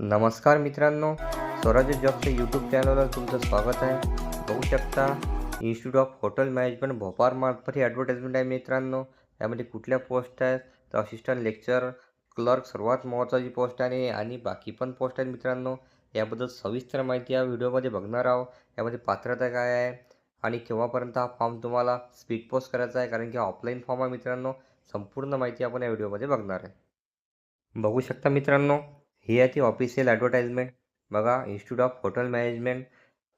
नमस्कार मित्रांनो, स्वराज्य जॉबच्या यूट्यूब चॅनलवर तुमचं स्वागत आहे. बघू शकता institute of hotel management Bhopal मार्फत ही ॲडव्हर्टाइजमेंट आहे मित्रांनो. यामध्ये कुठल्या पोस्ट आहेत तर असिस्टंट लेक्चर क्लर्क सर्वात महत्त्वाची पोस्ट आहे आणि बाकी पण पोस्ट आहेत मित्रांनो. याबद्दल सविस्तर माहिती या व्हिडिओमध्ये बघणार आहोत. यामध्ये पात्रता काय आहे आणि केव्हापर्यंत हा फॉर्म तुम्हाला स्पीड पोस्ट करायचा आहे, कारण की ऑफलाईन फॉर्म आहे मित्रांनो. संपूर्ण माहिती आपण या व्हिडिओमध्ये बघणार आहे. बघू शकता मित्रांनो, ही आहे ती ऑफिशियल ॲडव्हर्टाइजमेंट. बघा, institute of hotel management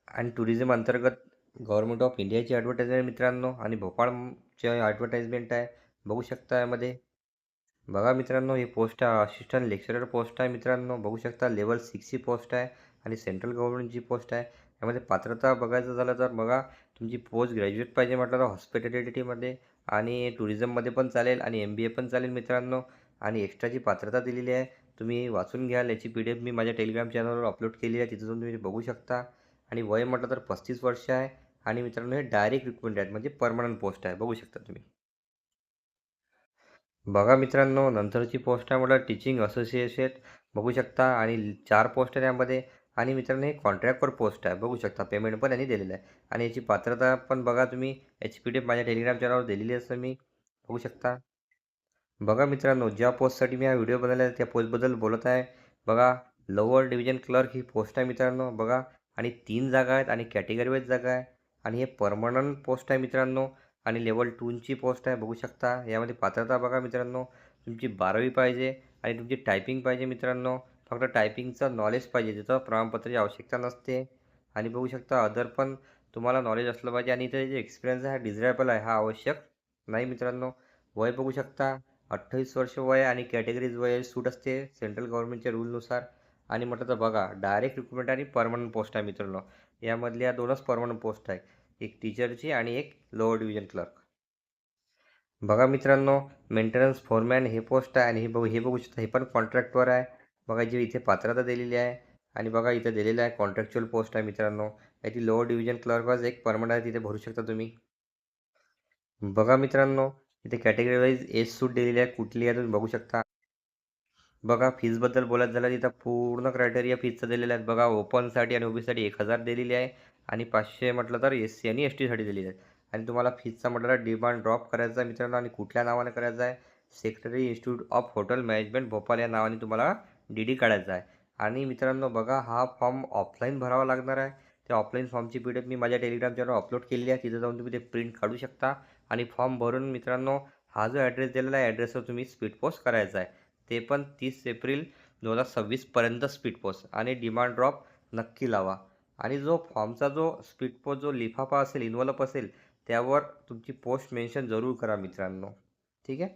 and tourism अंतर्गत गव्हर्नमेंट ऑफ इंडियाची ॲडव्हर्टाइजमेंट मित्रांनो आणि भोपाळची ॲडव्हर्टाइजमेंट आहे. बघू शकता यामध्ये. बघा मित्रांनो, ही पोस्ट आहे असिस्टंट लेक्चरर पोस्ट आहे मित्रांनो. बघू शकता लेवल 6ची पोस्ट आहे आणि सेंट्रल गव्हर्नमेंटची पोस्ट आहे. यामध्ये पात्रता बघायचं झालं तर बघा, तुमची पोस्ट ग्रॅज्युएट पाहिजे म्हटलं तर हॉस्पिटॅलिटीमध्ये आणि टुरिझममध्ये पण चालेल आणि MBA पण चालेल मित्रांनो. आणि एक्स्ट्राची पात्रता दिलेली आहे. तुम्ही वाचून घ्याल. याची PDF मी माझ्या टेलिग्राम चॅनलवर अपलोड केली आहे. तिथं जाऊन तुम्ही बघू शकता. आणि वय म्हटलं तर 35 वर्ष आहे. आणि मित्रांनो, हे डायरेक्ट रिक्रुटमेंट आहेत, म्हणजे परमनंट पोस्ट आहे. बघू शकता तुम्ही. बघा मित्रांनो, नंतरची पोस्ट आहे म्हटलं टीचिंग असोसिएट. बघू शकता आणि 4 पोस्ट आहे त्यामध्ये. आणि मित्रांनो, हे कॉन्ट्रॅक्टवर पोस्ट आहे. बघू शकता पेमेंट पण यांनी दिलेलं आहे. आणि याची पात्रता पण बघा तुम्ही. याची PDF माझ्या टेलिग्राम चॅनलवर दिलेली असं मी बघू शकता. बघा मित्रांनो, ज्या पोस्टसाठी मी हा व्हिडिओ बनवला आहे त्या पोस्टबद्दल बोलत आहे. बघा, लोअर डिव्हिजन क्लर्क ही पोस्ट आहे मित्रांनो. बघा, आणि 3 जागा आहेत आणि कॅटेगरी वाईज जागा आहे. आणि हे परमनंट पोस्ट आहे मित्रांनो. आणि लेवल 2ची पोस्ट आहे. बघू शकता. यामध्ये पात्रता बघा मित्रांनो, तुमची 12वी पाहिजे आणि तुमची टायपिंग पाहिजे मित्रांनो. फक्त टायपिंगचं नॉलेज पाहिजे, त्याचं प्रमाणपत्राची आवश्यकता नसते. आणि बघू शकता अदर पण तुम्हाला नॉलेज असलं पाहिजे. आणि इथे जे एक्सपिरियन्स आहे डिझायरेबल आहे, हा आवश्यक नाही मित्रांनो. वय बघू शकता 28 वर्ष वय आणि कॅटेगरीज वय सूट असते सेंट्रल गव्हर्नमेंटच्या रूलनुसार. आणि म्हटलं तर बघा, डायरेक्ट रिक्रुटमेंट आणि परमनंट पोस्ट आहे मित्रांनो. यामधल्या 2च परमनंट पोस्ट आहे, एक टीचरची आणि एक लोअर डिव्हिजन क्लर्क. बघा मित्रांनो, मेंटेनन्स फोरमॅन हे पोस्ट आहे आणि हे बघू शकता, हे पण कॉन्ट्रॅक्टवर आहे. बघा, जी इथे पात्रता दिलेली आहे. आणि बघा इथं दिलेलं आहे कॉन्ट्रॅक्च्युअल पोस्ट आहे मित्रांनो. याची लोअर डिव्हिजन क्लर्कच एक परमनंट आहे, तिथे भरू शकता तुम्ही. बघा मित्रांनो, इथे कॅटेगरी वाईज एज सूट दिलेली आहे, कुठली आहे तुम्ही बघू शकता. बघा, फीजबद्दल बोलायचं झालं तिथं पूर्ण क्रायटेरिया फीजचं दिलेलं आहे. बघा, ओपनसाठी आणि OBCसाठी 1000 दिलेली आहे आणि 500 म्हटलं तर SC आणि STसाठी दिलेली आहे. आणि तुम्हाला फीजचा म्हटलं तर डिमांड ड्रॉप करायचा आहे मित्रांनो. आणि कुठल्या नावाने करायचा आहे, secretary institute of hotel management Bhopal या नावाने तुम्हाला DD काढायचा आहे. आणि मित्रांनो बघा, हा फॉर्म ऑफलाईन भरावा लागणार आहे. त्या ऑफलाईन फॉर्मची PDF मी माझ्या टेलिग्राम चॅनलवर अपलोड केलेली आहे. तिथं जाऊन तुम्ही ते प्रिंट काढू शकता. आणि फॉर्म भरून मित्रांनो, हा जो ॲड्रेस दिलेला आहे ॲड्रेसवर तुम्ही स्पीड पोस्ट करायचा आहे. ते पण 30 एप्रिल 2026 पर्यंत स्पीड पोस्ट. आणि डिमांड ड्रॉप नक्की लावा. आणि जो फॉर्मचा जो स्पीड पोस्ट जो लिफाफा असेल, इन्व्हलप असेल, त्यावर तुमची पोस्ट मेन्शन जरूर करा मित्रांनो. ठीक आहे.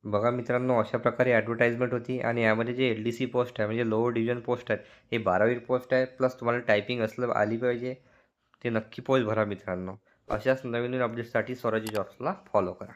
बघा मित्रांनो, अशा प्रकारे ॲडव्हर्टाइजमेंट होती. आणि यामध्ये जे LDC पोस्ट आहे म्हणजे लोअर डिव्हिजन पोस्ट आहे, हे 12वी पोस्ट आहे. प्लस तुम्हाला टायपिंग असलं आली पाहिजे. ते नक्की पोस्ट भरा मित्रांनो. अशाच नवीन अपडेट्ससाठी स्वराज्य जॉब्सला फॉलो करा.